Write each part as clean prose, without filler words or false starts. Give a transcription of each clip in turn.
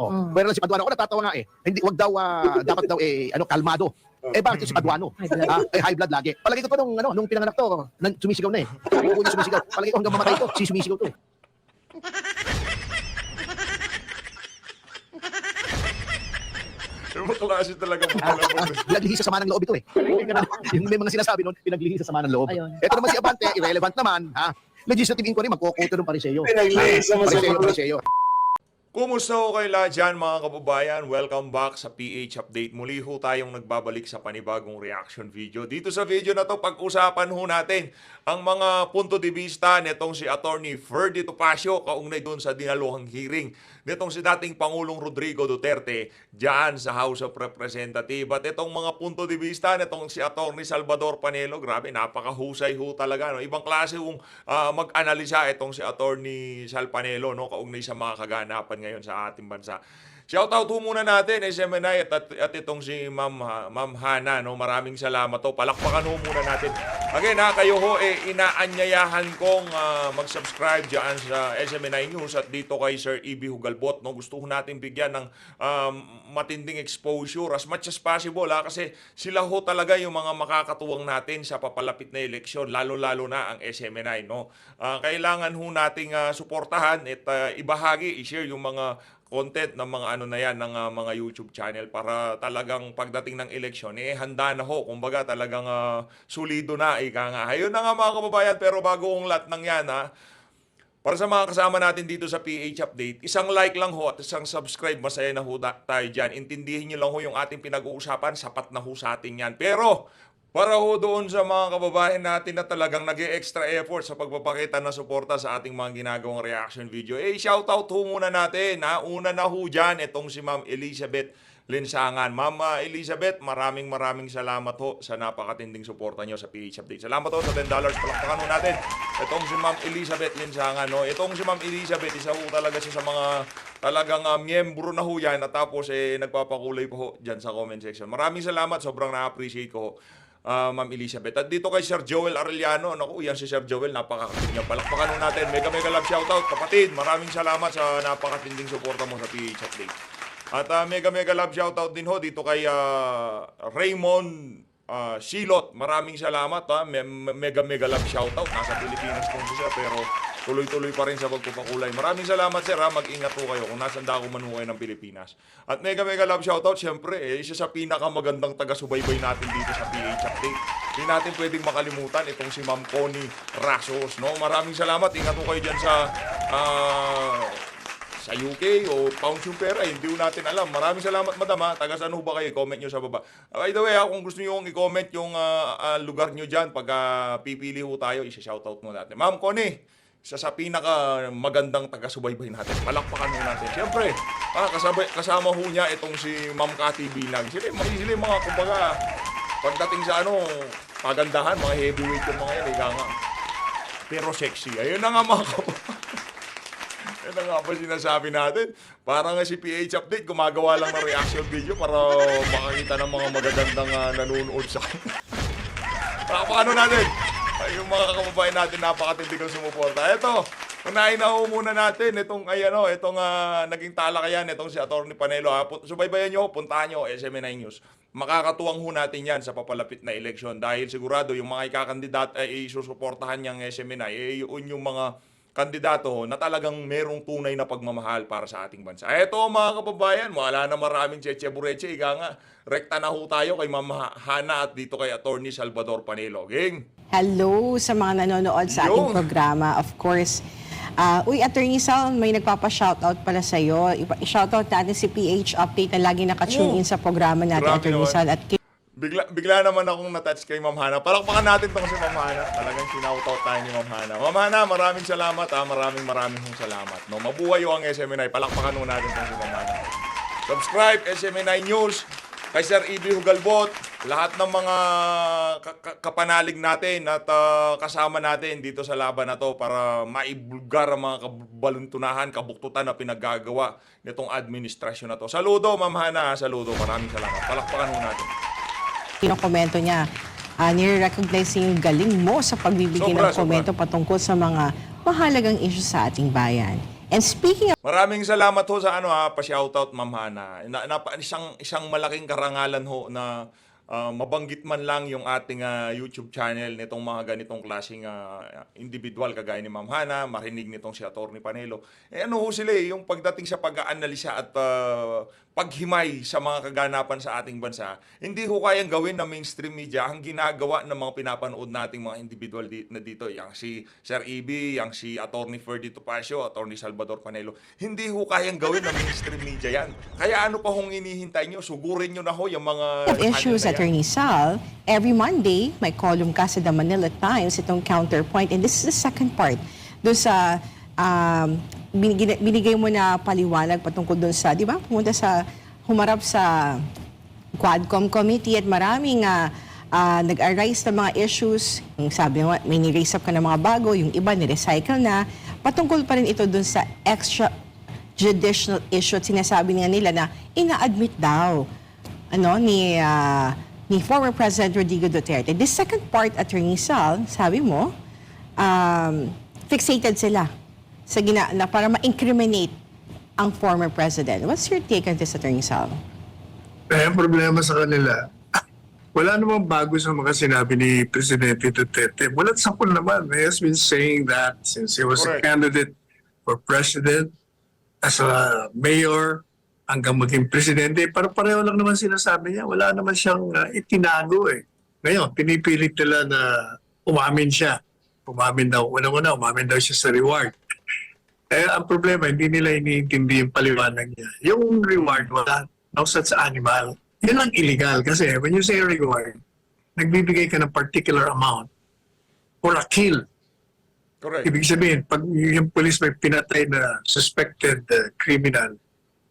Oh. Pero si Paduano, ako natatawa nga eh. Hindi, wag daw, dapat daw kalmado. Bakit si Paduano? High blood lagi. Palagi ko pa nung pinanganak to, sumisigaw na eh. Upo niya sumisigaw. Palagi ko hanggang mamatay to, sumisigaw to eh. Yung klase talaga mo pala. Pinaglihi sa sama ng loob ito eh. Yung may mga sinasabi nun, pinaglihi sa sama ng loob. Ayun. Ito naman si Abante, irrelevant naman. Ha? Legislative inquiry, magkukuto ng pariseyo. Pinaglihi sa Pariseyo. Kumusta ho kayo lahat dyan mga kababayan? Welcome back sa PH Update. Muli ho tayong nagbabalik sa panibagong reaction video. Dito sa video na to, pag-usapan ho natin ang mga punto de vista nitong si Attorney Ferdy Topacio kaugnay doon sa dinaluhang hearing nitong si dating Pangulong Rodrigo Duterte dyan sa House of Representatives. At itong mga punto de vista nitong si Attorney Salvador Panelo, grabe, napakahusay ho talaga. No? Ibang klase hong mag-analisa itong si Attorney Sal Panelo, no? Kaugnay sa mga kaganapan ngayon sa ating bansa. Shoutout ho muna natin, SMNI at itong si Ma'am Hana. No? Maraming salamat ho. Palakpakan ho muna natin. Again, kayo ho, inaanyayahan kong mag-subscribe dyan sa SMNI News at dito kay Sir Ibi Hugalbot. No? Gusto ho natin bigyan ng matinding exposure as much as possible. Kasi sila ho talaga yung mga makakatuwang natin sa papalapit na eleksyon, lalo-lalo na ang SMNI. No? Kailangan ho nating suportahan at ibahagi, i-share yung mga content ng mga ng mga YouTube channel para talagang pagdating ng eleksyon handa na ho, kumbaga talagang solido na ika nga. Ayun na nga mga kababayan, pero bago ang lahat ng yan para sa mga kasama natin dito sa PH Update, isang like lang ho at isang subscribe, masaya na ho tayo dyan. Intindihin nyo lang ho yung ating pinag-uusapan, sapat na ho sa atin yan. Pero para ho doon sa mga kababayan natin na talagang nag-e-extra effort sa pagpapakita ng suporta sa ating mga ginagawang reaction video, shoutout ho muna natin. Una na ho dyan, itong si Ma'am Elizabeth Linsangan. Ma'am Elizabeth, maraming salamat ho sa napakatinding suporta nyo sa PH Update. Salamat ho sa $10. Palakpakan ho natin. Itong si Ma'am Elizabeth Linsangan. No? Itong si Ma'am Elizabeth, isa ho talaga siya sa mga talagang miyembro na ho yan at tapos nagpapakulay po ho dyan sa comment section. Maraming salamat, sobrang na-appreciate ko ho. Ma'am Elizabeth. At dito kay Sir Joel Arellano, naku, yan si Sir Joel, napakakatinding niya. Palakpakan ho natin. Mega love shoutout, kapatid. Maraming salamat sa napakatinding suporta mo sa PH Update. At mega love shoutout din ho dito kay Raymond Silot. Maraming salamat. Mega love shoutout. Nasa Pilipinas po siya pero tuloy-tuloy pa rin sa pagpapakulay. Maraming salamat sir. Mag-ingat po kayo kung nasan dako man ho kayo ng Pilipinas. At mega love shoutout syempre isa sa pinakamagandang taga-subaybay natin dito sa PH Update. Hindi natin pwedeng makalimutan itong si Ma'am Connie Rasos. No? Maraming salamat. Ingat po kayo dyan sa UK o pounds yung pera, hindi ko natin alam. Maraming salamat madam taga saan ho ba kayo? Comment nyo sa baba. By the way kung gusto nyo i-comment yung lugar nyo dyan pag pipili ho tayo, isa-shoutout mo natin. Ma'am Connie, isa sa pinaka magandang taga-subaybay natin. Palakpakan ho natin. Siyempre, kasama ho niya itong si Ma'am Cathy Binag. Sila yung mga kumbaga pagdating sa pagandahan, mga heavyweight yung mga yan, nga. Pero sexy. Ayun na nga mga yan na nga ba sinasabi natin? Parang si PH Update, gumagawa lang ng reaction video para makakita ng mga magagandang nanonood sa kanya. Paano natin? Ay, yung mga kababayan natin napakatindig ang sumuporta. Ito, unahin na ho muna natin itong naging talakayan itong si Attorney Panelo. Subaybayan nyo, puntahan nyo SMNI News. Makakatuwang ho natin yan sa papalapit na eleksyon dahil sigurado yung mga ikakandidat ay isusuportahan niyang SMNI yun yung mga kandidato na talagang merong tunay na pagmamahal para sa ating bansa. Eto mga kababayan, wala na maraming cheche-bureche. Ika nga, rekta na ho tayo kay Ma'am Hana at dito kay Attorney Salvador Panelo. Ging! Hello sa mga nanonood sa ating programa. Of course, Attorney Sal, may nagpapa-shoutout pala sa'yo. I-shoutout natin si PH Update na lagi nakatune in sa programa natin, Attorney Sal. At Bigla naman akong natouch kay Ma'am Hana. Palakpakan natin tong si Ma'am Hana. Talagang sinautout tayo ni Ma'am Hana. Ma'am Hana, maraming salamat. Maraming salamat. No, mabuhay ang SMNI. Palakpakan ho natin tong si Ma'am Hana. Subscribe SMNI News. Kay Sir Ibi Hugalbot. Lahat ng mga kapanalig natin at kasama natin dito sa laban na to para maibulgar ang mga kabaluntunahan, kabuktutan na pinaggagawa nitong administrasyon na to. Saludo Ma'am Hana. Saludo. Maraming salamat. Palakpakan ho natin. yung komento niya, nire-recognize yung galing mo sa pagbibigay ng komento patungkol sa mga mahalagang issue sa ating bayan. And speaking of Maraming salamat ho sa pa-shoutout Ma'am Hana. Isang malaking karangalan ho na mabanggit man lang yung ating YouTube channel nitong mga ganitong klaseng individual kagaya ni Ma'am Hana, marinig nitong si Atty. Panelo. Ano ho sila yung pagdating sa pag-aanalisa at paghimay sa mga kaganapan sa ating bansa, hindi ho kayang gawin ng mainstream media ang ginagawa ng mga pinapanood nating mga individual na dito. Yang si Sir EB, yang si Atty. Ferdy Topacio, Atty. Salvador Panelo. Hindi ho kayang gawin ng mainstream media yan. Kaya ano pa hong hinihintay nyo? Sugurin nyo na ho yung mga issues, Attorney Sal, every Monday, may column ka sa The Manila Times, itong Counterpoint, and this is the second part. Doon sa, binigay mo na paliwanag patungkol doon sa, di ba, humarap sa Quadcom Committee at maraming nag-arise na mga issues. Yung sabi mo, may ni-raise up ka ng mga bago, yung iba ni-recycle na. Patungkol pa rin ito doon sa extrajudicial issue at sinasabi nila na ina-admit daw ni former President Rodrigo Duterte. This second part, Attorney Sal, sabi mo, fixated sila sa na para ma-incriminate ang former president. What's your take on this, Attorney Sal? Ang problema sa kanila, wala namang bago sa mga sinabi ni Presidente Duterte. Walang sapul naman. He has been saying that since he was Correct. a candidate for president, as a mayor, hanggang maging presidente, pareho lang naman sinasabi niya. Wala naman siyang itinago eh. Ngayon, pinipilit nila na umamin siya. Umamin daw. Una-una, umamin daw siya sa reward. Ang problema, hindi nila iniintindi yung paliwanag niya. Yung reward, wala. Nausat sa animal. Yun ang illegal. Kasi when you say reward, nagbibigay ka ng particular amount for a kill. Correct. Ibig sabihin, pag yung police may pinatay na suspected criminal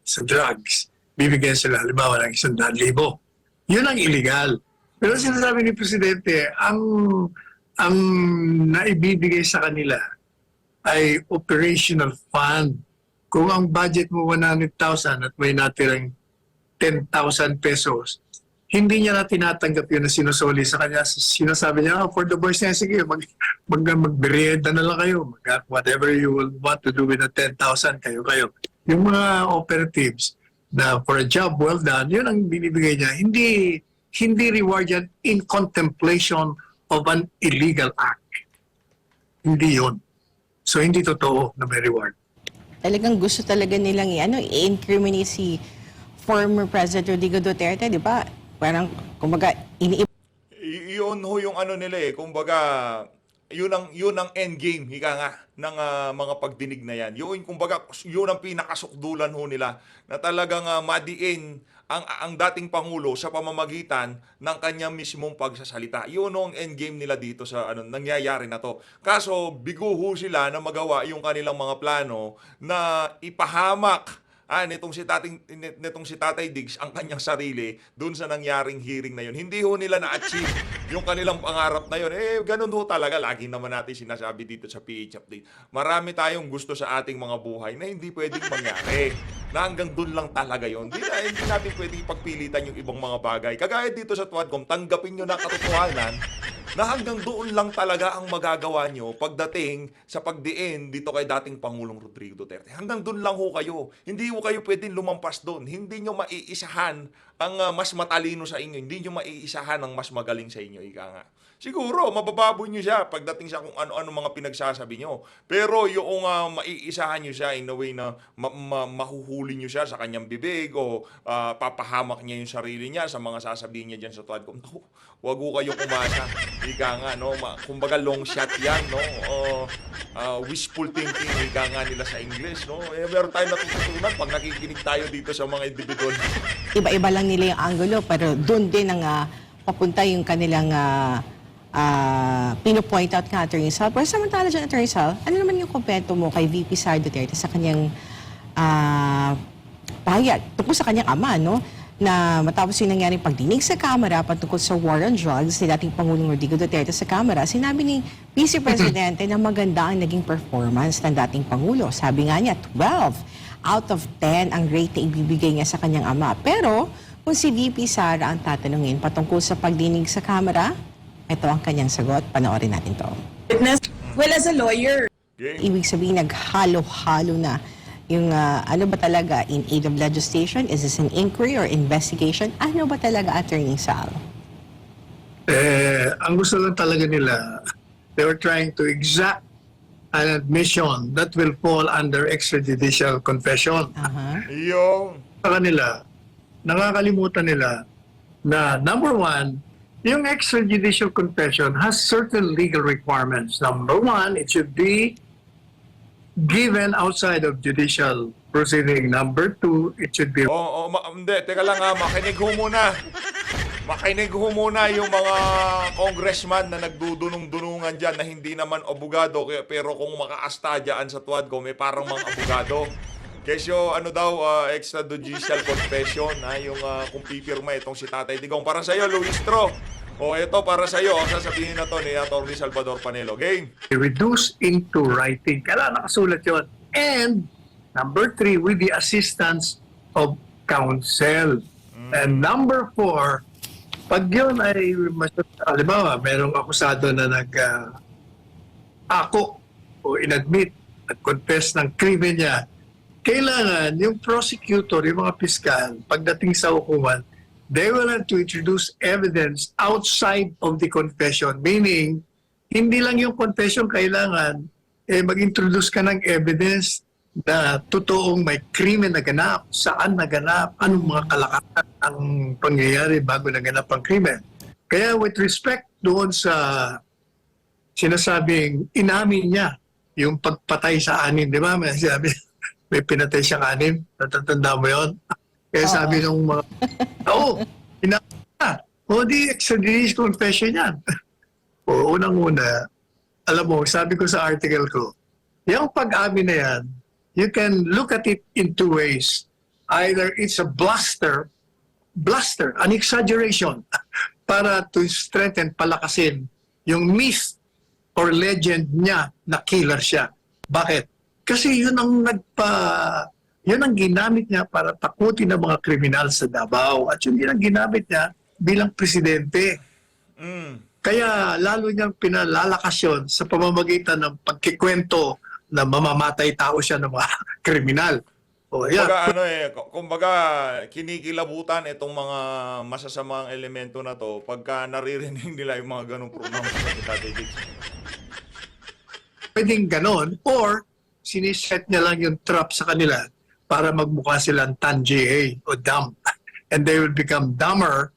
sa drugs, bibigyan sila, halimbawa, ng 100,000. Yun ang illegal. Pero sinasabi ni Presidente, ang naibibigay sa kanila ay operational fund. Kung ang budget mo 100,000 at may natirang 10,000 pesos, hindi niya na tinatanggap yun na sinusoli sa kanya. Sinasabi niya, for the boys na, sige, magberienda na lang kayo. Whatever you will want to do with the 10,000, kayo. Yung mga operatives na for a job well done, yun ang binibigay niya. Hindi reward yan in contemplation of an illegal act. Hindi yun. So, hindi totoo na may reward. Talagang gusto talaga nilang i-incriminate si former President Rodrigo Duterte, di ba? Parang, kumbaga, Yun ho yung nila eh. Kumbaga, yun ang end game, hika nga, ng mga pagdinig na yan. Kumbaga, yun ang pinakasukdulan ho nila na talagang madiin ang dating Pangulo sa pamamagitan ng kanyang mismong pagsasalita. Yun ang end game nila dito sa nangyayari na to. Kaso, bigo ho sila na magawa yung kanilang mga plano na ipahamak nitong si Tatay Diggs ang kanyang sarili doon sa nangyaring hearing na yun. Hindi ho nila na-achieve yung kanilang pangarap na yun. Ganun ho talaga. Lagi naman natin sinasabi dito sa PH Update. Marami tayong gusto sa ating mga buhay na hindi pwedeng mangyari. Na hanggang doon lang talaga yun. Hindi natin pwedeng pagpilitan yung ibang mga bagay. Kagaya dito sa Quadcom, tanggapin nyo na katotohanan na hanggang doon lang talaga ang magagawa nyo pagdating sa pagdiin dito kay dating Pangulong Rodrigo Duterte. Hanggang doon lang ho kayo. Hindi ho kayo pwedeng lumampas doon. Hindi nyo maiisahan ang mas matalino sa inyo. Hindi nyo maiisahan ang mas magaling sa inyo. Ika nga. Siguro, mabababoy nyo siya pagdating sa kung ano-ano mga pinagsasabi nyo. Pero yung maiisahan nyo siya in a way na mahuhuli nyo siya sa kanyang bibig o papahamak niya yung sarili niya sa mga sasabihin niya dyan sa Quadcom. Huwag ho kayong umasa. Ika nga, no? Kumbaga long shot yan, no? Wishful thinking, ika nga nila sa English, no? Meron tayo natututunan pag nakikinig tayo dito sa mga individual. iba-iba lang nila yung angulo, pero doon din ang papunta yung kanilang pino-point out ka, Attorney Sal. Pero samantala dyan, Attorney Sal, ano naman yung komento mo kay VP Sara Duterte sa kanyang pahayag tungkol sa kanyang ama, no? Na matapos yung nangyaring pagdinig sa Kamara patungkol sa war on drugs ni dating Pangulong Rodrigo Duterte sa Kamara, sinabi ni Vice Presidente na maganda ang naging performance ng dating Pangulo. Sabi nga niya, 12 out of 10 ang rate na ibibigay niya sa kanyang ama. Pero kung si VP Sara ang tatanungin patungkol sa pagdinig sa Kamara, ito ang kanyang sagot. Panoorin natin to. Well, as a lawyer, Okay? Ibig sabihin, naghalo-halo na Yung ano ba talaga, in aid of legislation? Is this an inquiry or investigation? Ano ba talaga, Attorney Sal? Ang gusto lang talaga nila, they were trying to exact an admission that will fall under extrajudicial confession. Yung Sa kanila, nakakalimutan nila na number one, yung extrajudicial confession has certain legal requirements. Number one, it should be given outside of judicial proceeding. Number two, it should be hindi, teka lang makinig ho muna. Makinig ho muna yung mga congressman na nagdudunong-dunungan dyan na hindi naman abogado, pero kung makaasta dyan sa tuwad ko, may parang mga abogado. Kesyo, ano daw, extrajudicial confession, yung kung pipirma itong si Tatay Digong. Para sa'yo, Luistro. O ito, para sa'yo, ang sasabihin na to ni Atty. Salvador Panelo. Game. reduced into writing. Kailangan nakasulat yun. And number three, with the assistance of counsel. And number four, pag yun ay, halimbawa, merong akusado na ako o inadmit at confess ng krimen niya, kailangan yung prosecutor, yung mga piskal, pagdating sa hukuman, they will have to introduce evidence outside of the confession. Meaning, hindi lang yung confession kailangan, mag-introduce ka ng evidence na totoong may krimen naganap, saan naganap, anong mga kalakaran ang pangyayari bago naganap ang krimen. Kaya with respect doon sa sinasabing inamin niya yung pagpatay sa anim, di ba? May sabi, may pinatay siyang anim, natatanda mo yun? Kaya sabi nung mga, inamin niya. O di, extrajudicial confession yan. O unang-una, alam mo, sabi ko sa article ko, yung pag-amin na yan, you can look at it in two ways. Either it's a bluster, an exaggeration, para to strengthen, palakasin yung myth or legend niya na killer siya. Bakit? Kasi yun ang ginamit niya para takutin ng mga kriminal sa Davao. At yun din ang ginamit niya bilang presidente. Kaya lalo niyang pinalalakas yun sa pamamagitan ng pagkikwento na mamamatay tao siya ng mga kriminal. O, yan. Kumbaga, kinikilabutan itong mga masasamang elemento na to pagka naririnig nila yung mga ganong pronoun sa Tatay Digong. Pwedeng ganon, or siniset niya lang yung trap sa kanila para magmukha silang tan-GA o dumb. And they will become dumber.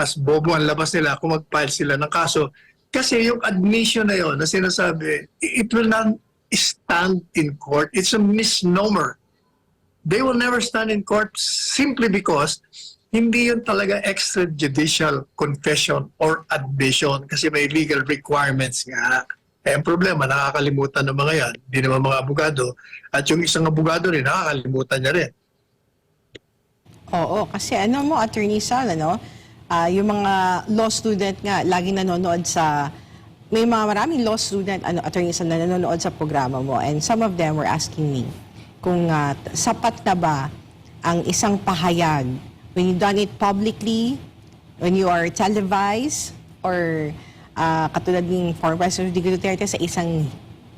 Mas bobo ang labas nila kung mag-file sila ng kaso. Kasi yung admission na yun na sinasabi, it will not stand in court. It's a misnomer. They will never stand in court simply because hindi yun talaga extrajudicial confession or admission kasi may legal requirements nga. Ang problema, nakakalimutan ng mga yan. Hindi naman mga abogado. At yung isang abogado rin, nakakalimutan niya rin. Oo, kasi ano mo, Attorney Sal, yung mga law student nga, laging nanonood sa, may mga maraming law student, Attorney Sal, na nanonood sa programa mo. And some of them were asking me kung sapat na ba ang isang pahayag when you done it publicly, when you are televised, or katulad ng former President Rodrigo Duterte sa isang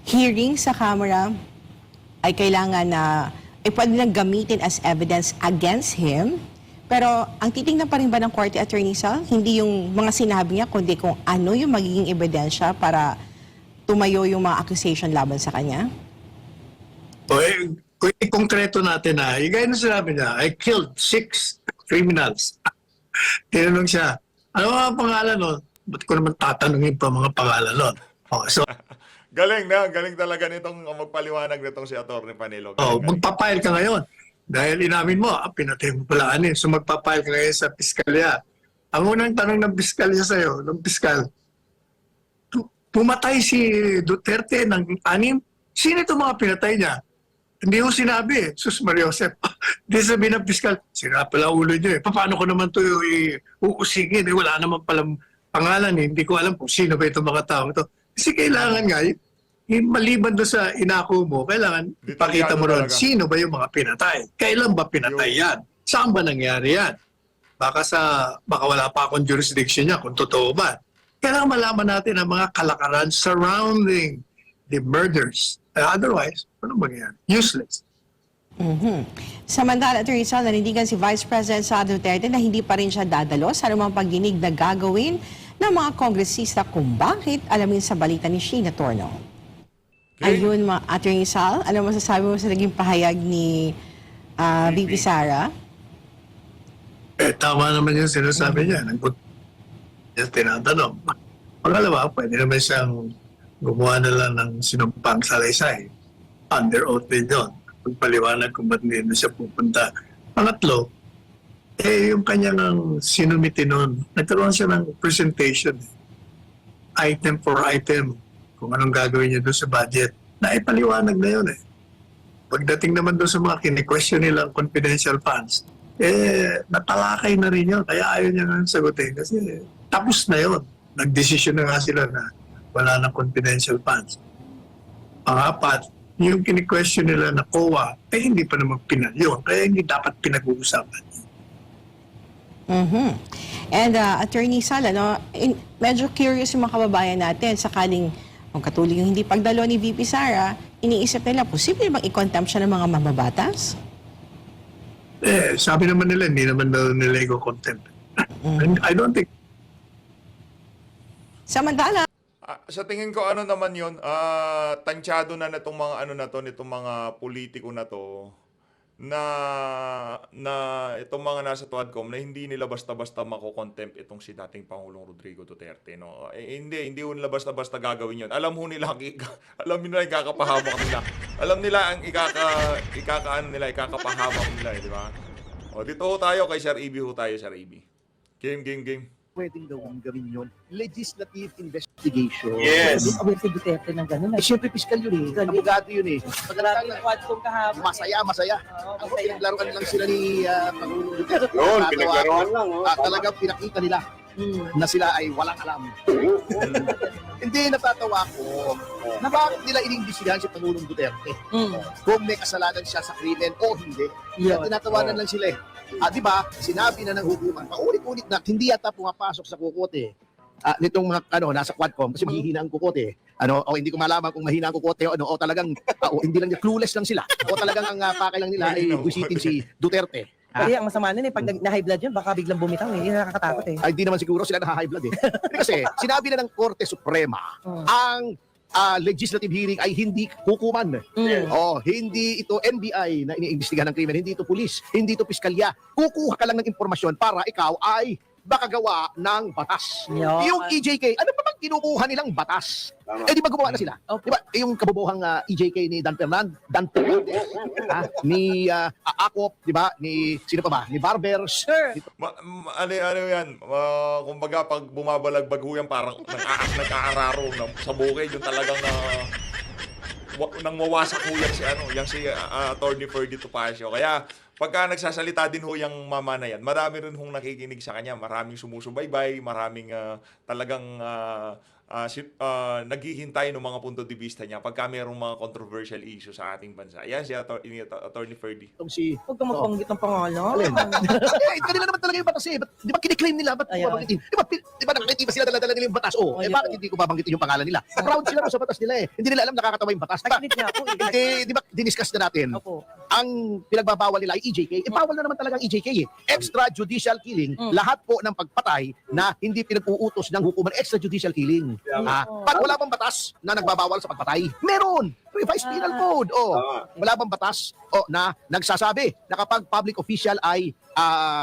hearing sa camera, ay kailangan na ay pwede nang gamitin as evidence against him. Pero ang titingnan pa rin ba ng Korte, Attorney Sal? Hindi yung mga sinabi niya, kundi kung ano yung magiging ebidensya para tumayo yung mga accusation laban sa kanya? O, kung i-konkreto natin yung gaya na sinabi niya, I killed 6 criminals. Tinanong siya, ano mga pangalan nun? Ba't ko naman tatanungin pa mga pangalan nun? So, Galing talaga nitong magpaliwanag nitong si Atty. Panelo. magpapile ka ngayon. Dahil inamin mo, pinatay mo pala anin. So magpapile ka ngayon sa piskalya. Ang unang tanong ng piskalya sa'yo, ng piskal, pumatay si Duterte ng 6? Sino itong mga pinatay niya? Hindi ko sinabi, Sus Maria Josep. Hindi sabi ng piskal, sira pala ulo niyo Paano ko naman ito uusigin? Wala naman palang pangalan Hindi ko alam kung sino ba itong mga tao ito. Kasi kailangan nga, maliban doon sa inako mo, kailangan ipakita mo ron sino ba yung mga pinatay. Kailan ba pinatay yan? Saan ba nangyari yan? Baka wala pa akong jurisdiction niya kung totoo ba. Kailangan malaman natin ang mga kalakaran surrounding the murders. Otherwise, ano mangyayari? Useless. Samantala, Atty. Sal, nanindigan si Vice President Sara Duterte na hindi pa rin siya dadalo sa anumang pagdinig na gagawin ng mga kongresista kung bakit, alamin sa balita ni Sheena Torno. Okay. Ayun, Atty. Sal, ano masasabi mo sa naging pahayag ni VP Sara? Tama naman yung sinasabi niya. Yung tinatanong. Pangalawa, pwede naman siyang gumawa na lang ng sinumpang salaysay. Under oath din yun. Pagpaliwanag kung ba't hindi na siya pupunta. Pangatlo, yung kanyang sinumiti noon, nagkaroon siya ng presentation. Item for item. Kung anong gagawin niya doon sa budget. Naipaliwanag na yun eh. Pagdating naman doon sa mga kine-question nilang confidential funds, natalakay na rin yun. Kaya ayaw niya nga sagutin. Kasi tapos na yun. Nagdesisyon na nga sila na wala ng confidential funds. Pangapat, yung kine-question nila na COA, hindi pa naman pinalyon. Kaya hindi dapat pinag-uusapan. And Attorney Sal, medyo curious yung mga kababayan natin sakaling kung katuloy yung hindi pagdalo ni VP Sara, iniisip nila, posible bang i-contempt siya ng mga mambabatas? Sabi naman nila, hindi naman daw nila i-contempt. And I don't think Samantala, Sa tingin ko ano naman 'yon, tansyado na nitong mga ano na to, nitong mga politiko na to na itong mga nasa Tuadcom na hindi nila basta-basta mako-contempt itong si dating Pangulong Rodrigo Duterte, no. Hindi nila basta-basta gagawin 'yon. Alam ho nila alam nila ang ikakapahamak nila. Alam nila ang ikakapahamak nila, di ba? O dito ho tayo kay Sir Ibi Sir Ibi. Game. Pwedeng gawin yun. Legislative investigation. Yes. Aware si Duterte ng gano'n. Siyempre, fiscal yun eh. Abogado yun eh. Grabe yung Quadcom kahapon. Masaya. Ang pinaglaruan lang sila ni Pangulong Duterte. Noon, Nakakatawa pinaglaruan ako. lang. Talagang pinakita nila na sila ay walang alam. Hindi, natatawa ko na bakit nila inimbisigahan si Pangulong Duterte kung may kasalanan siya sa krimen o hindi. Kaya tinatawanan lang sila eh. Di ba, sinabi na ng hukuman, paulit-ulit na, hindi yata pumapasok sa kukote. Nitong mga, nasa Quadcom, kasi mahihina ang kukote. O hindi ko malaman kung mahina ang kukote, o talagang, hindi lang, clueless lang sila. O talagang ang pakay lang nila ay busitin si Duterte. Kaya ang masama nun pag na-high blood yun, baka biglang bumitaw eh. Yun nakakatakot eh. Ay, hindi naman siguro sila na-high blood eh. Kasi, sinabi na ng Korte Suprema, ang legislative hearing ay hindi hukuman. Hindi ito NBI na iniimbestigahan ng krimen, hindi ito pulis, hindi ito piskalya. Kukuha ka lang ng impormasyon para ikaw ay makagawa ng batas. Yung EJK, ano pa bang kinukuha nilang batas? Tama. Di ba gumawa na sila? Di ba? Yung kabubuhang EJK ni Dan Fernandez, ni Akop, di ba? Ni, sino pa ba? Ni Barbers. Sure. Ano yan? Kumbaga pag bumabalagbag ho yan, parang nag-aararo sa bukid, yung talagang nang mawasak ho yan si Attorney Ferdy Topacio. Kaya pagka nagsasalita din ho yung mama na yan, marami rin hong nakikinig sa kanya, maraming sumusubaybay, maraming talagang naghihintay ng mga punto de vista niya pagka mayroong mga controversial issue sa ating bansa. Yan si Attorney Ferdy. Itong si... Huwag kang magpanggit ng pangalan. Alin? Kanila naman talaga yung batas eh. Di ba kiniklaim nila? Ba't Ayan. babanggitin? Di ba nakikita sila dala-dala nila yung batas? Bakit hindi ko babanggitin yung pangalan nila? Proud sila sa batas nila eh. Hindi nila alam nakakatawa yung batas. Diba? Nag-init niya ako. Di ba diniscuss na natin? Opo. Ang pinagbabawal nila ay EJK. Bawal na naman talaga ang EJK eh. Extrajudicial killing. Lahat po ng pagpatay na hindi pinag-uutos ng hukuman, extrajudicial killing. Pag wala bang batas na nagbabawal sa pagpatay? Meron! Revised Penal Code. Wala bang batas na nagsasabi na kapag public official ay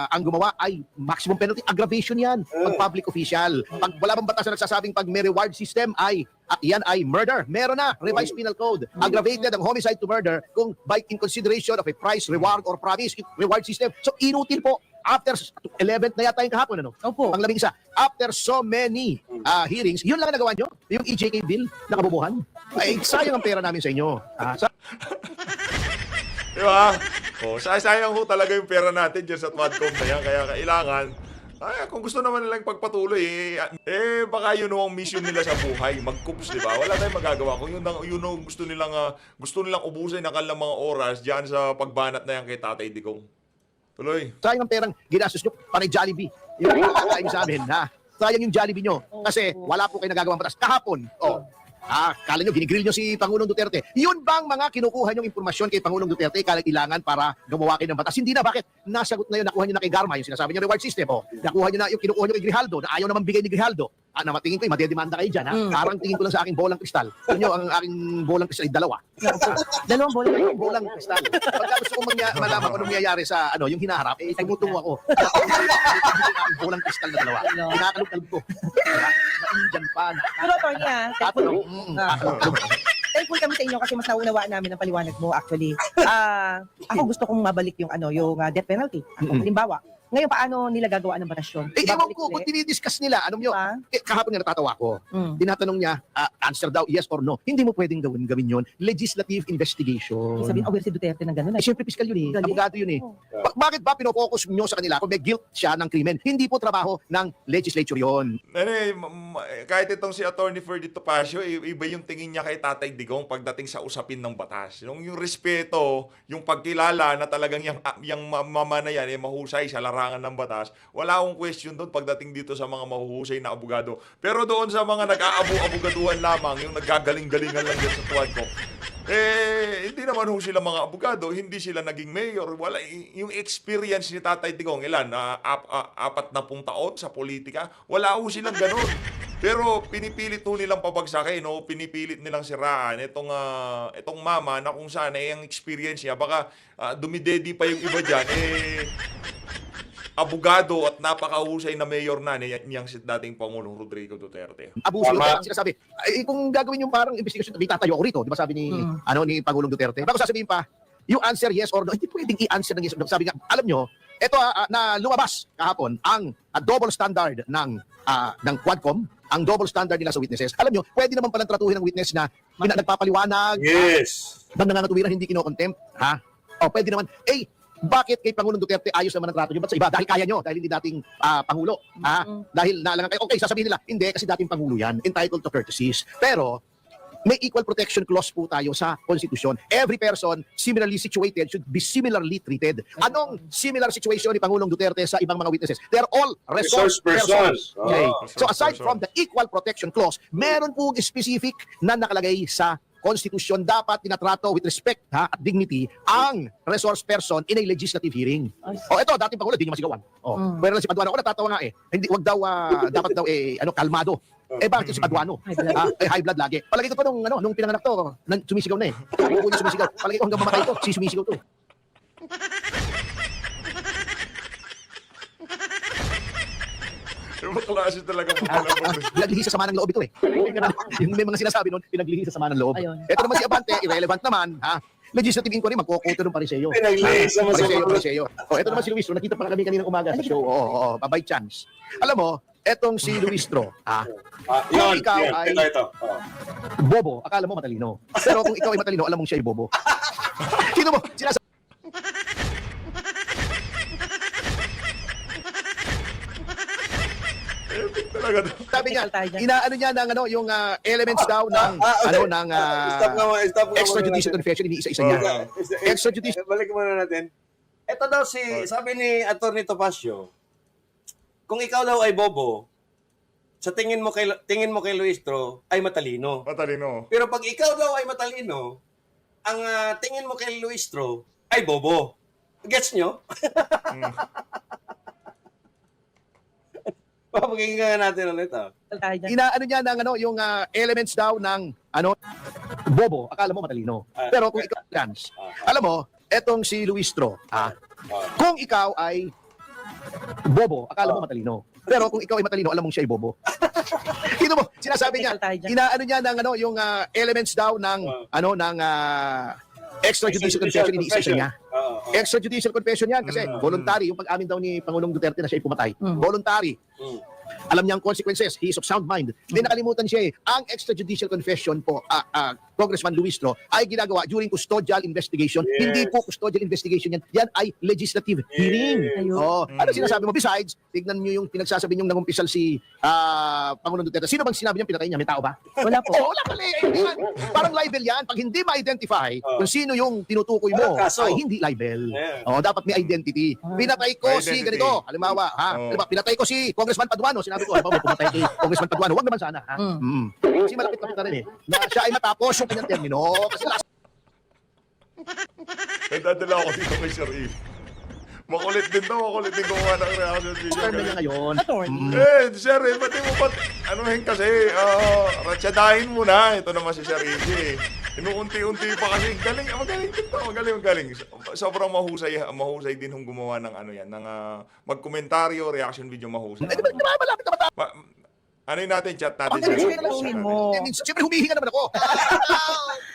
ang gumawa ay maximum penalty, aggravation yan. Pag public official. Pag wala bang batas na nagsasabing pag may reward system ay yan ay murder. Meron na. Revised Penal Code. Aggravated ang homicide to murder kung by in consideration of a price, reward, or promise reward system. So, inutil po. After 11th na yata yung kahapon, Opo. Pang 11 after so many hearings, yun lang ang nagawa nyo? Yung EJK bill na kabubuhan? Ay, sayang ang pera namin sa inyo. Di ba? Sayang ho talaga yung pera natin dyan sa Tuadcom na yan. Kaya kailangan, kung gusto naman nilang pagpatuloy, baka yun ang mission nila sa buhay. Mag-coops, di ba? Wala tayong magagawa. Kung yun ang gusto nilang ubusin ng kanilang mga oras dyan sa pagbanat na yan kay Tatay Digong. Tuloy. Sayang ang perang ginastos nyo para Jollibee. Yung kakakain sa amin, ha? Sayang yung Jollibee nyo. Kasi wala po kayo nagagawang batas. Kahapon, Kala nyo, ginigrill nyo si Pangulong Duterte. Yun bang mga kinukuha nyong impormasyon kay Pangulong Duterte kailangan para gumawa kayo ng batas? Hindi na, bakit? Nasagot na yun, nakuha nyo na kay Garma, yung sinasabi nyo reward system. Nakuha nyo na yung kinukuha nyo kay Grijaldo, na ayaw naman bigay ni Grijaldo. Na matingin ko, madedemanda kayo dyan. Parang tingin ko lang sa aking bolang kristal. Inyo, ang aking bolang kristal ay dalawa. Dalawang bola. Bolang kristal. Pagka gusto kong malaman kung anong mangyayari sa yung hinaharap, tumutungo ako. Ang bolang kristal na dalawa. Kinakalog-kalog ko. Dyan pa. Pero attorney, thankful, Kakalog-kalog. thankful kami sa inyo kasi mas naunawaan namin ang paliwanag mo actually. Ako gusto kong mabalik yung yung death penalty. Halimbawa, ngayon paano nila gagawa ng batas yun? Ewan ko, kung dinidiscuss nila, ano nyo, kahapon nga natatawa ko, tinatanong niya, answer daw, yes or no. Hindi mo pwedeng gawin yun. Legislative investigation. Sabihin, aware si Duterte ng gano'n. Siyempre, piskal yun eh. Abogado yun eh. Bakit ba pinofocus nyo sa kanila kung may guilt siya ng krimen? Hindi po trabaho ng legislature yun. Kahit itong si Attorney Ferdy Topacio, iba yung tingin niya kay Tatay Digong pagdating sa usapin ng batas. Yung respeto, yung pagkilala na talagang yung mama na yan, mahusay sa larangan ng batas, wala akong question doon pagdating dito sa mga mahuhusay na abogado. Pero doon sa mga nag-aabu-abugaduhan lamang, yung naggagaling-galingan lang dyan sa tuwan ko, hindi naman ho sila mga abogado, hindi sila naging mayor, wala, yung experience ni Tatay Digong, ilan, 40 taon sa politika, wala ho silang ganun. Pero pinipilit ho nilang pabagsakin, no? Pinipilit nilang siraan itong mama na kung saan ang experience niya, baka dumidedi pa yung iba dyan, abogado at napakahusay na mayor na niyang si dating Pangulong Rodrigo Duterte. Abuso yun. Kaya sinasabi, kung gagawin yung parang investigation, may tatayo ako rito, di ba sabi ni Pangulong Duterte? Bago sasabihin pa, yung answer yes or no, hindi pwedeng i-answer ng yes or no. Sabi nga, alam nyo, ito na lumabas kahapon ang double standard ng Quadcom, ang double standard nila sa witnesses. Alam nyo, pwede naman palang tratuhin ng witness na nagpapaliwanag, bang nangangatuwiran, hindi kinokontempt, O pwede naman, bakit kay Pangulong Duterte ayos naman ang trato nyo? Ba't sa iba? Dahil kaya nyo, dahil hindi dating Pangulo. Dahil naalangan kayo, okay, sasabihin nila, hindi, kasi dating Pangulo yan, entitled to courtesies. Pero, may equal protection clause po tayo sa Constitution. Every person similarly situated should be similarly treated. Anong similar situation ni Pangulong Duterte sa ibang mga witnesses? They're all resource persons. Okay. So aside from the equal protection clause, meron po specific na nakalagay sa Constitution, dapat tinatrato with respect at dignity ang resource person in a legislative hearing. Ito, dating Pangulo, di niya masigawan. Pero si Paduano, natatawa nga hindi, wag daw, dapat daw, kalmado. Bakit si Paduano? High blood lagi. Palagi ko pa nung pinanganak to, sumisigaw na Kung sumisigaw. Palagi ko hanggang mamatay to, sumisigaw to. Yung klase talaga mo. Pinaglihis sa sama ng loob ito Yung may mga sinasabi nun, pinaglihis sa sama ng loob. Ito naman si Abante, irrelevant naman, Legislative inquiry, magkukuto ng pariseyo. Pinaglihis sa pariseyo. Ito naman si Luis Tro, nakita pa kami kanina umaga sa show. By chance. Alam mo, etong si Luis Tro, kung ikaw ay bobo, akala mo matalino. Pero kung ikaw ay matalino, alam mong siya ay bobo. Sino mo? Sinasabi. Sabi niya, inaano niya ng yung elements daw ng extrajudicial confession, iniisa-isa niya. Extrajudicial. Balik muna natin. Ito daw sabi ni Atty. Topacio, kung ikaw daw ay bobo, sa tingin mo kay Luis Tro ay matalino. Matalino. Pero pag ikaw daw ay matalino, ang tingin mo kay Luis Tro ay bobo. Gets nyo? Papakinggan natin ulit Inaano niya ng yung elements daw ng bobo, akala mo matalino. Pero kung ikaw trans, alam mo, etong si Luis Tro, kung ikaw ay bobo, akala mo matalino. Pero kung ikaw ay matalino, alam mong siya ay bobo. Sino mo? Sinasabi niya, inaano niya ng yung elements daw ng extrajudicial confession, iniisa niya. Extrajudicial confession yan kasi voluntary, yung pag-amin daw ni Pangulong Duterte na siya ay pumatay. Voluntary. Alam niya ang consequences, he is of sound mind. Hindi nakalimutan siya ang extrajudicial confession po, Congressman Luistro ay ginagawa during custodial investigation. Yes. Hindi po custodial investigation yan. Yan ay legislative hearing. Ayun. Oh, ano sinasabi mo? Besides, tignan nyo yung pinagsasabi nyo nangumpisal si Pangulong Duterte. Sino bang sinabi niya pinatay niya? May tao ba? Wala po. Oh, wala pala. Parang libel yan. Pag hindi ma-identify kung sino yung tinutukoy mo, Walang kaso. ay hindi libel. Yeah. Oh, dapat may identity. Pinatay ko May si identity. ganito. Halimbawa, Halimbawa, pinatay ko si Congressman Paduano. Sinabi ko, halimbawa, may pumatay kay Congressman Paduano. Huwag naman sana. Ha? Kasi malapit-lapit na rin eh. Na siya ay matapos yung kanyang termino. Kasi last Nagdadala ako dito kay Sir Eve. Makulit din gumawa ng reaction video. term na niya ngayon. Attorney. Sir Eve, pati mo pa, anuhin kasi, ratsadahin mo na. Ito naman si Sir Eve. Inuunti-unti pa kasi. Magaling. Sobrang mahusay din hong gumawa ng ano yan, ng magkomentaryo, reaction video mahusay. Eh, di ba malapit na matapos? Ano yun natin, chat natin. Ang Sige, gawin mo. Siyempre, humihinga naman ako.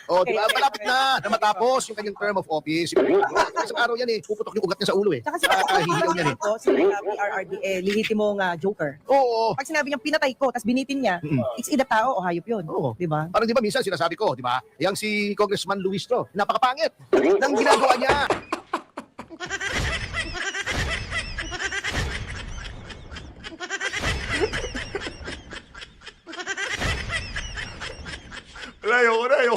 Oh, di ba? Malapit na matapos yung kanyang term of office. Isang araw yan eh. Puputok yung ugat niya sa ulo eh. Tsaka sinabi Hihigaw niyan eh. ko, sinabi PRRDA, lihitimong joker. Oo. Pag sinabi niyang pinatay ko, tapos binitin niya, it's either tao o hayop yun. Oo. Di ba? Parang di ba minsan sinasabi ko, di ba? Yang si Congressman Luistro, napakapangit ng ginagawa niya. Ayoko.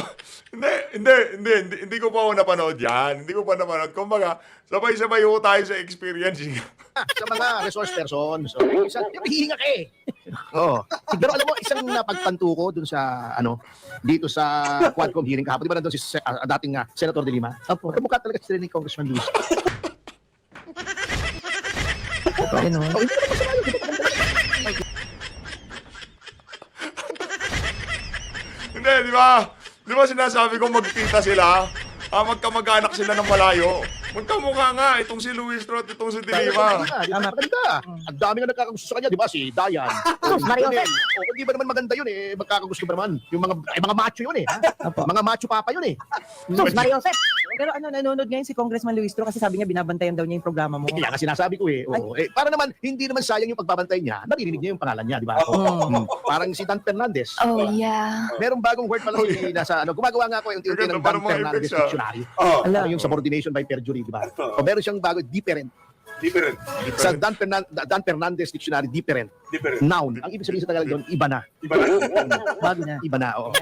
Hindi ko pa ako napanood yan. Hindi ko pa napanood. Kumbaga, sabay-sabay ho tayo sa experience. Sa mga resource persons. So, isang, hihinga ka eh. Oo. Pero alam mo, isang napagtanto ko dun sa, dito sa Quadcom hearing kahapon. Di ba nandun si dating Senator De Lima? Opo. Mukha talaga sila ni Congressman Luis. Ano? Oh, hindi naman masama yun. Di ba maganda? Hindi, di ba? Di ba sinasabi ko magkita sila? Magkamag-anak sila ng malayo. Magkamukha nga, itong si Luis Trot, itong si Dilima. Maganda. Ang dami na nagkakagusto sa kanya, di ba? Si Dayan. Mario Yun eh. O, hindi ba naman maganda yun eh? Magkakagusto ba naman? Yung mga macho yun eh. Mga macho papa yun eh. Mario Joseph. Pero nanonood ngayon si Congressman Luistro kasi sabi niya binabantayan daw niya yung programa mo. Kaya nga sinasabi ko eh. Oo. Para naman, hindi naman sayang yung pagbabantay niya. Naririnig niya yung pangalan niya, di ba? Parang si Dan Fernandez. Oh, yeah. Merong bagong word pala si nasa gumagawa nga ako yung unti-unti ng Dan Parang mga Fernandez effects, Dictionary. Ala. Yung subordination by perjury, di ba? O meron siyang bago, different. Different. Sa Dan Fernandez Dictionary, different. Noun. Ang ibig sabihin sa Tagalog doon, iba na. Bago na. Iba na, oo.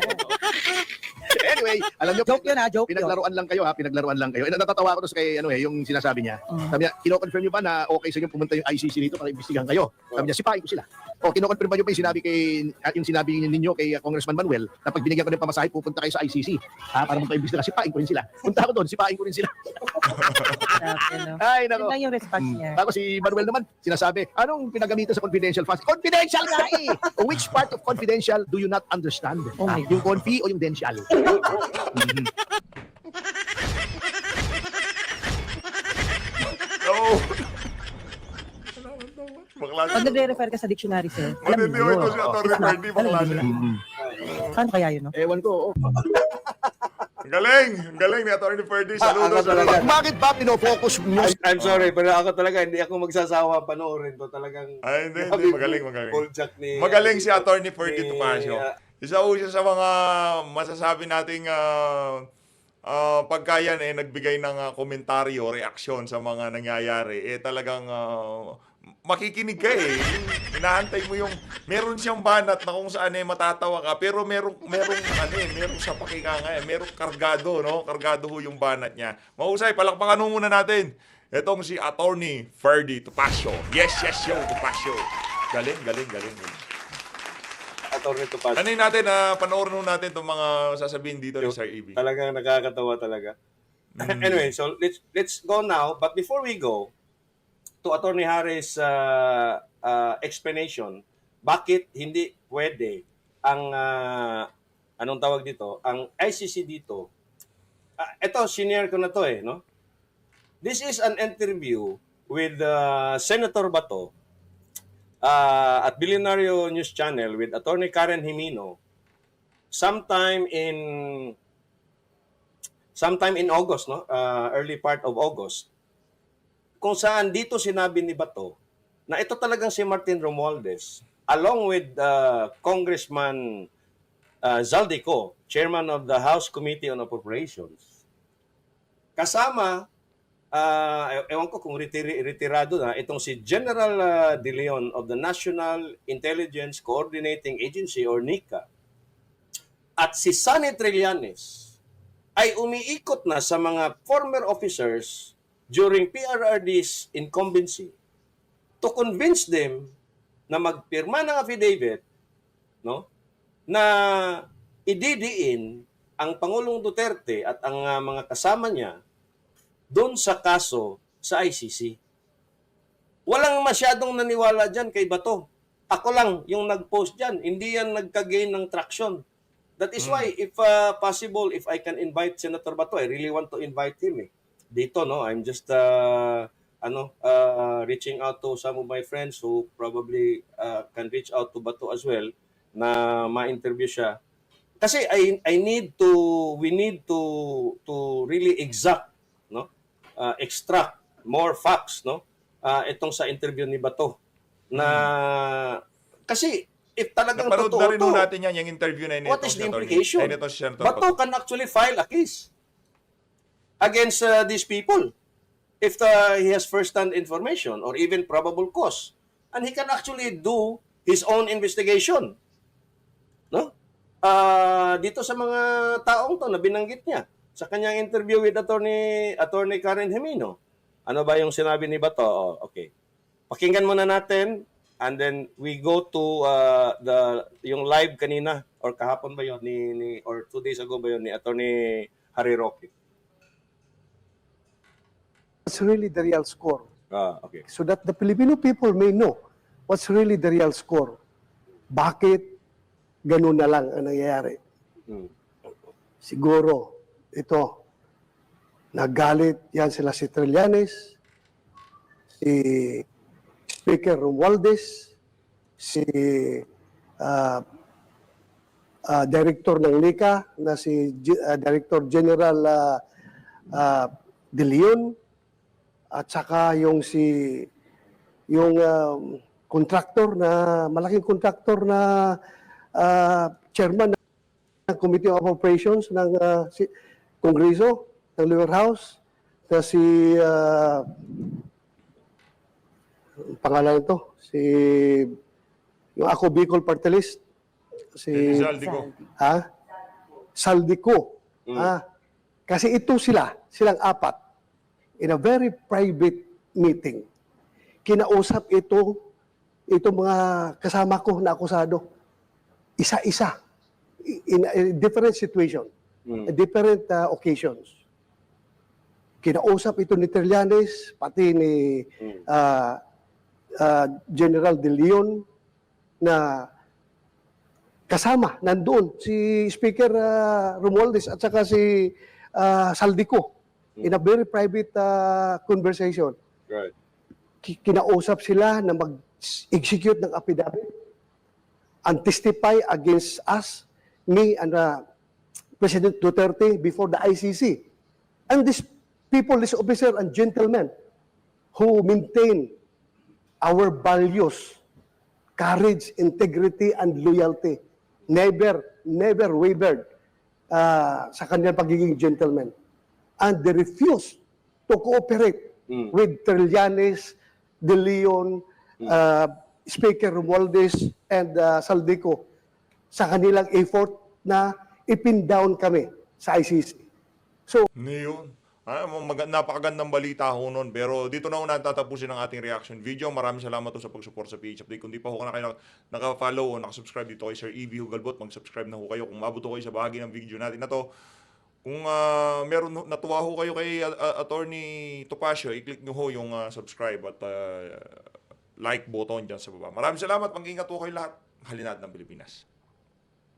Anyway, alam niyo, Joke yun joke yun. pinaglaruan lang kayo pinaglaruan lang kayo. Natatawa ko doon sa kay yung sinasabi niya. Sabi niya, kino-confirm niyo ba na okay sa inyo pumunta yung ICC dito para imbestigahan kayo? Sabi niya, sipain ko sila. O kino-confirm ba niyo pa yung sinabi ninyo kay Congressman Manuel na pag binigyan ko ng pamasahe pupunta kayo sa ICC para magpaimbestiga, sipain ko rin sila. Punta ako doon, sipain ko rin sila. Ay, Yun nako. lang yung response niya. Tapos si Manuel naman, sinasabi, anong pinagamitan sa confidential funds? Confidential nga eh! Which part of confidential do you not understand? Oh my Yung confi o yung dential? Oo. Baklase. Pag nagre-refer ka sa dictionary, sir, alam Matindi mo ito yun. si Atty. Ferdy, baklase. Paano kaya yun, no? Ewan ko. Oh. Ang galing ni Atty. Ferdy. Saludos. ako talaga. Bakit ba pinofocus nyo? I'm sorry, pero ako talaga, hindi ako magsasawa panoorin to. Talagang... Ay, hindi. Magaling. Boljak ni... Magaling si Atty. Ferdy ni- Topacio. Isa ho siya sa mga masasabi nating pagka yan nagbigay ng komentaryo, reaksyon sa mga nangyayari, talagang makikinig ka eh. Inaantay mo yung meron siyang banat na kung saan matatawa ka, pero merong sa pakinganga, merong kargado, no? Kargado ho yung banat niya. Mahusay, palakpakan ho muna natin. Itong si Atty. Ferdy Topacio. Yes, yo, Topacio. Galing. Atty. Topacio. Ano yun natin, panoorin ho natin itong mga sasabihin dito ni Sir EB. Talagang nakakatawa talaga. Anyway, so let's go now. But before we go to Attorney Harris' explanation, bakit hindi pwede ang anong tawag dito? Ang ICC dito. Ito senior ko na to no? This is an interview with Senator Bato at Billionario News Channel with Attorney Karen Jimeno sometime in August, no? Early part of August, kung saan dito sinabi ni Bato na ito talagang si Martin Romualdez along with Congressman Zaldico chairman of the House Committee on Appropriations. Kasama, ewan ko kung retirado na, itong si General De Leon of the National Intelligence Coordinating Agency or NICA at si Sonny Trillanes ay umiikot na sa mga former officers during PRRD's incumbency to convince them na magpirma ng affidavit, no, na ididiin ang Pangulong Duterte at ang mga kasama niya doon sa kaso sa ICC. Walang masyadong naniwala dyan kay Bato. Ako lang yung nag-post dyan. Hindi yan nagka-gain ng traction. That is why, if possible, if I can invite Senator Bato, I really want to invite him. Dito, no, I'm just reaching out to some of my friends who probably can reach out to Bato as well na ma-interview siya. Kasi we need to really extract more facts, no? Itong sa interview ni Bato na kasi if talagang Napanood totoo na rin to, natin yan, yung interview na what is the implication? Bato can actually file a case against these people if he has first-hand information or even probable cause. And he can actually do his own investigation. No? Dito sa mga taong to na binanggit niya sa kanyang interview with Attorney Karen Gemino. Ano ba yung sinabi ni Bato? Oh, okay. Pakinggan muna natin and then we go to yung live kanina or kahapon ba yun or 2 days ago ba yun ni Attorney Harry Roque. What's really the real score, Okay. so that the Filipino people may know what's really the real score. Bakit ganun na lang ang nangyayari? Siguro, ito, nagalit yan sila si Trillanes, si Speaker Romualdez, si Director ng NICA, na si Director General De Leon, at saka yung contractor na malaking contractor na chairman ng Committee on Appropriations ng Kongreso ng Lower House na si pangalan ito yung Ako Bicol Party List Saldico. Saldico. Kasi silang apat in a very private meeting, kinausap itong mga kasama ko na akusado, isa-isa, in a different situation, different occasions. Kinausap ito ni Trillanes, pati ni General De Leon, na kasama, nandoon, si Speaker Romualdez at saka si Saldico, in a very private conversation. Right. Kinausap sila na mag-execute ng affidavit and testify against us, me and President Duterte before the ICC. And these people, these officers and gentlemen who maintain our values, courage, integrity, and loyalty, never wavered sa kanilang pagiging gentlemen. And they refuse to cooperate with Trillanes, De Leon, Speaker Romualdez, and Saldico sa kanilang effort na ipin-down kami sa ICC. So, Ngayon, napakagandang balita ho nun. Pero dito na ho natatapusin ang ating reaction video. Maraming salamat ho sa pag-support sa PH Update. Kung di pa ho na kayo naka-follow o naka-subscribe dito kay Sir E.V. Hugalbot, mag-subscribe na ho kayo. Kung mabuto kayo sa bahagi ng video natin na to, kung natuwa ho kayo kay Attorney Topacio, i-click nyo ho yung subscribe at like button dyan sa baba. Maraming salamat. Mag-ingat ho kayo lahat. Halina't ng Pilipinas.